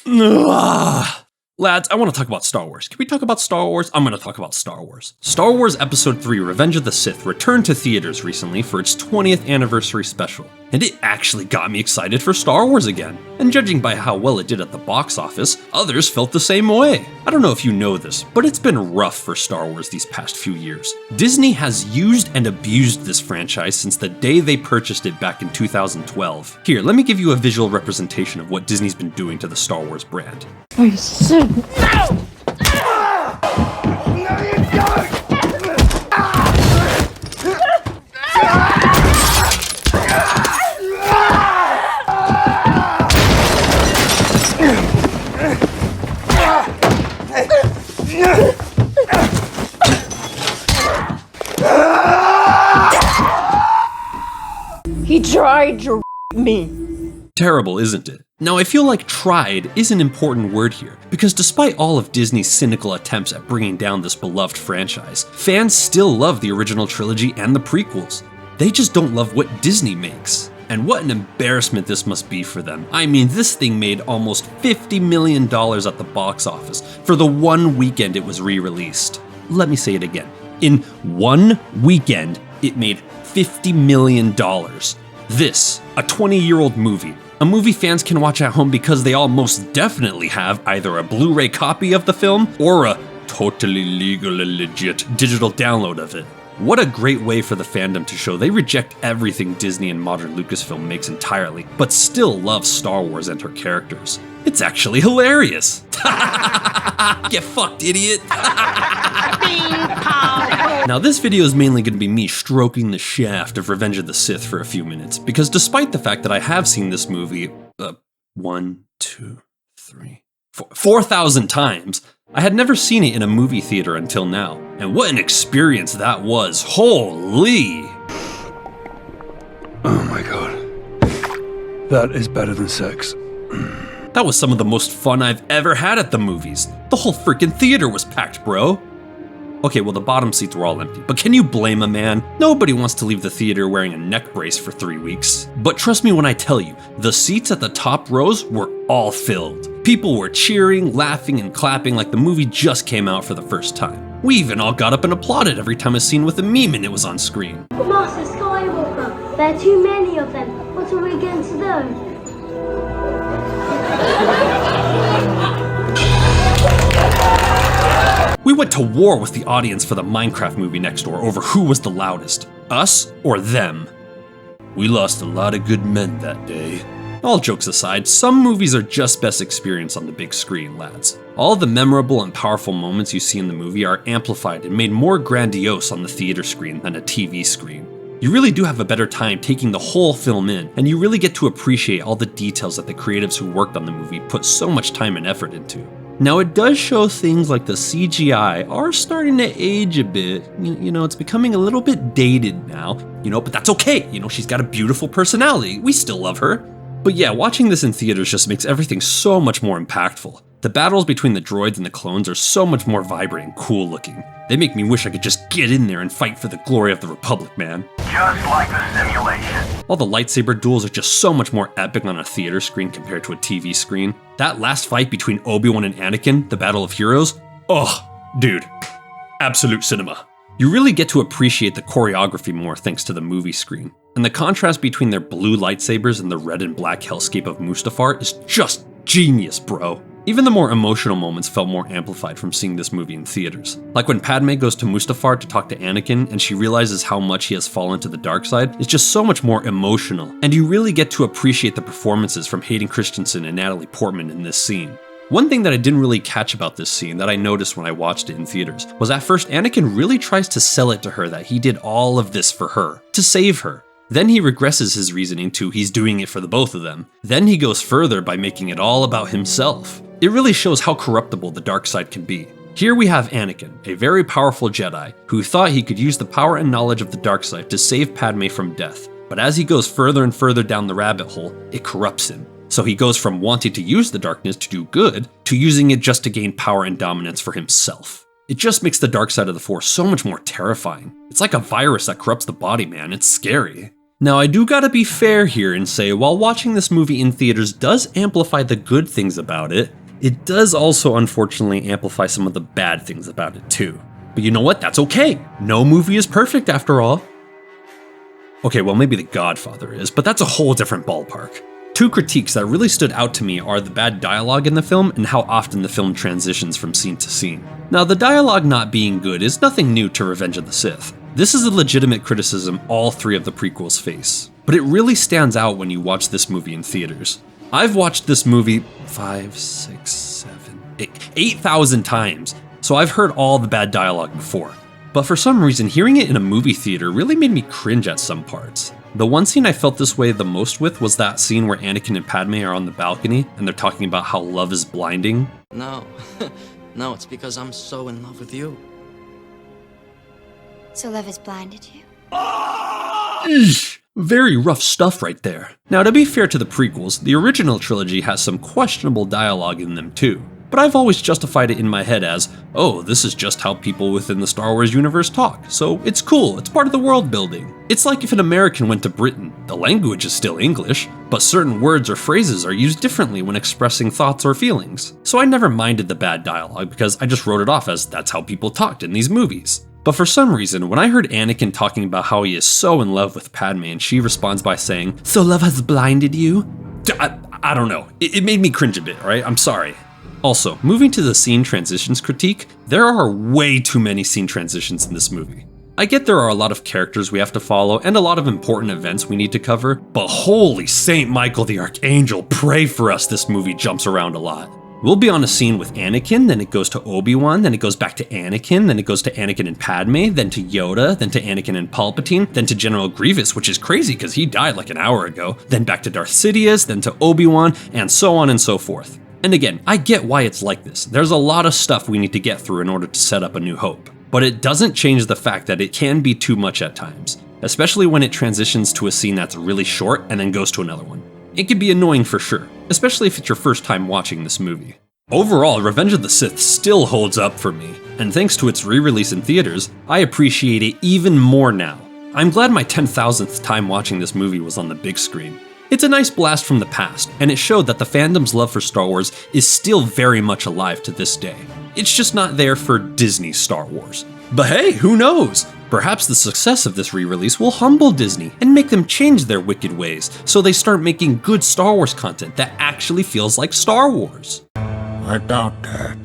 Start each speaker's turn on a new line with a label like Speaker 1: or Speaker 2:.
Speaker 1: Ugh. Lads, I want to talk about Star Wars. Can we talk about Star Wars? I'm going to talk about Star Wars. Star Wars Episode 3 Revenge of the Sith returned to theaters recently for its 20th anniversary special, and it actually got me excited for Star Wars again. And judging by how well it did at the box office, others felt the same way. I don't know if you know this, but it's been rough for Star Wars these past few years. Disney has used and abused this franchise since the day they purchased it back in 2012. Here, let me give you a visual representation of what Disney's been doing to the Star Wars brand.
Speaker 2: I said no!
Speaker 3: No, you don't!
Speaker 2: He tried to me.
Speaker 1: Terrible, isn't it? Now, I feel like tried is an important word here, because despite all of Disney's cynical attempts at bringing down this beloved franchise, fans still love the original trilogy and the prequels. They just don't love what Disney makes. And what an embarrassment this must be for them. I mean, this thing made almost $50 million at the box office for the one weekend it was re-released. Let me say it again. In one weekend, it made $50 million. This, a 20-year-old movie, a movie fans can watch at home because they all most definitely have either a Blu-ray copy of the film or a totally legal and legit digital download of it. What a great way for the fandom to show they reject everything Disney and modern Lucasfilm makes entirely, but still love Star Wars and her characters. It's actually hilarious. Get fucked, idiot. Now this video is mainly going to be me stroking the shaft of Revenge of the Sith for a few minutes, because despite the fact that I have seen this movie 4,000 times, I had never seen it in a movie theater until now. And what an experience that was, holy!
Speaker 4: Oh my god. That is better than sex.
Speaker 1: That was some of the most fun I've ever had at the movies. The whole freaking theater was packed, bro. Okay, well the bottom seats were all empty, but can you blame a man? Nobody wants to leave the theater wearing a neck brace for 3 weeks. But trust me when I tell you, the seats at the top rows were all filled. People were cheering, laughing, and clapping like the movie just came out for the first time. We even all got up and applauded every time a scene with a meme in it was on screen.
Speaker 5: Master Skywalker, there are too many of them. What are we going to do?
Speaker 1: We went to war with the audience for the Minecraft movie next door over who was the loudest, us or them. We lost a lot of good men that day. All jokes aside, some movies are just best experienced on the big screen, lads. All the memorable and powerful moments you see in the movie are amplified and made more grandiose on the theater screen than a TV screen. You really do have a better time taking the whole film in, and you really get to appreciate all the details that the creatives who worked on the movie put so much time and effort into. Now it does show things like the CGI are starting to age a bit. You know, it's becoming a little bit dated now, but that's okay. She's got a beautiful personality. We still love her. But yeah, watching this in theaters just makes everything so much more impactful. The battles between the droids and the clones are so much more vibrant and cool looking. They make me wish I could just get in there and fight for the glory of the Republic, man.
Speaker 3: Just like the simulation.
Speaker 1: All the lightsaber duels are just so much more epic on a theater screen compared to a TV screen. That last fight between Obi-Wan and Anakin, the Battle of Heroes, oh, dude, absolute cinema. You really get to appreciate the choreography more thanks to the movie screen. And the contrast between their blue lightsabers and the red and black hellscape of Mustafar is just genius, bro. Even the more emotional moments felt more amplified from seeing this movie in theaters. Like when Padme goes to Mustafar to talk to Anakin and she realizes how much he has fallen to the dark side, it's just so much more emotional. And you really get to appreciate the performances from Hayden Christensen and Natalie Portman in this scene. One thing that I didn't really catch about this scene that I noticed when I watched it in theaters was at first Anakin really tries to sell it to her that he did all of this for her, to save her. Then he regresses his reasoning to he's doing it for the both of them. Then he goes further by making it all about himself. It really shows how corruptible the dark side can be. Here we have Anakin, a very powerful Jedi, who thought he could use the power and knowledge of the dark side to save Padme from death. But as he goes further and further down the rabbit hole, it corrupts him. So he goes from wanting to use the darkness to do good, to using it just to gain power and dominance for himself. It just makes the dark side of the Force so much more terrifying. It's like a virus that corrupts the body, man. It's scary. Now, I do gotta be fair here and say, while watching this movie in theaters does amplify the good things about it, it does also unfortunately amplify some of the bad things about it too. But you know what? That's okay. No movie is perfect after all. Okay, well maybe The Godfather is, but that's a whole different ballpark. Two critiques that really stood out to me are the bad dialogue in the film and how often the film transitions from scene to scene. Now, the dialogue not being good is nothing new to Revenge of the Sith. This is a legitimate criticism all three of the prequels face, but it really stands out when you watch this movie in theaters. I've watched this movie 8,000 times, so I've heard all the bad dialogue before. But for some reason, hearing it in a movie theater really made me cringe at some parts. The one scene I felt this way the most with was that scene where Anakin and Padme are on the balcony and they're talking about how love is blinding.
Speaker 6: No, no, it's because I'm so in love with you.
Speaker 7: So love has blinded you?
Speaker 1: Eesh, very rough stuff right there. Now, to be fair to the prequels, the original trilogy has some questionable dialogue in them too. But I've always justified it in my head as, oh, this is just how people within the Star Wars universe talk, so it's cool, it's part of the world building. It's like if an American went to Britain, the language is still English, but certain words or phrases are used differently when expressing thoughts or feelings. So I never minded the bad dialogue because I just wrote it off as that's how people talked in these movies. But for some reason, when I heard Anakin talking about how he is so in love with Padme and she responds by saying, "So love has blinded you?" I don't know, it made me cringe a bit, right? I'm sorry. Also, moving to the scene transitions critique, there are way too many scene transitions in this movie. I get there are a lot of characters we have to follow and a lot of important events we need to cover, but holy Saint Michael the Archangel, pray for us, this movie jumps around a lot. We'll be on a scene with Anakin, then it goes to Obi-Wan, then it goes back to Anakin, then it goes to Anakin and Padme, then to Yoda, then to Anakin and Palpatine, then to General Grievous, which is crazy because he died like an hour ago, then back to Darth Sidious, then to Obi-Wan, and so on and so forth. And again, I get why it's like this. There's a lot of stuff we need to get through in order to set up A New Hope. But it doesn't change the fact that it can be too much at times, especially when it transitions to a scene that's really short and then goes to another one. It can be annoying for sure, especially if it's your first time watching this movie. Overall, Revenge of the Sith still holds up for me, and thanks to its re-release in theaters, I appreciate it even more now. I'm glad my 10,000th time watching this movie was on the big screen. It's a nice blast from the past, and it showed that the fandom's love for Star Wars is still very much alive to this day. It's just not there for Disney's Star Wars. But hey, who knows? Perhaps the success of this re-release will humble Disney and make them change their wicked ways so they start making good Star Wars content that actually feels like Star Wars.
Speaker 8: I doubt that.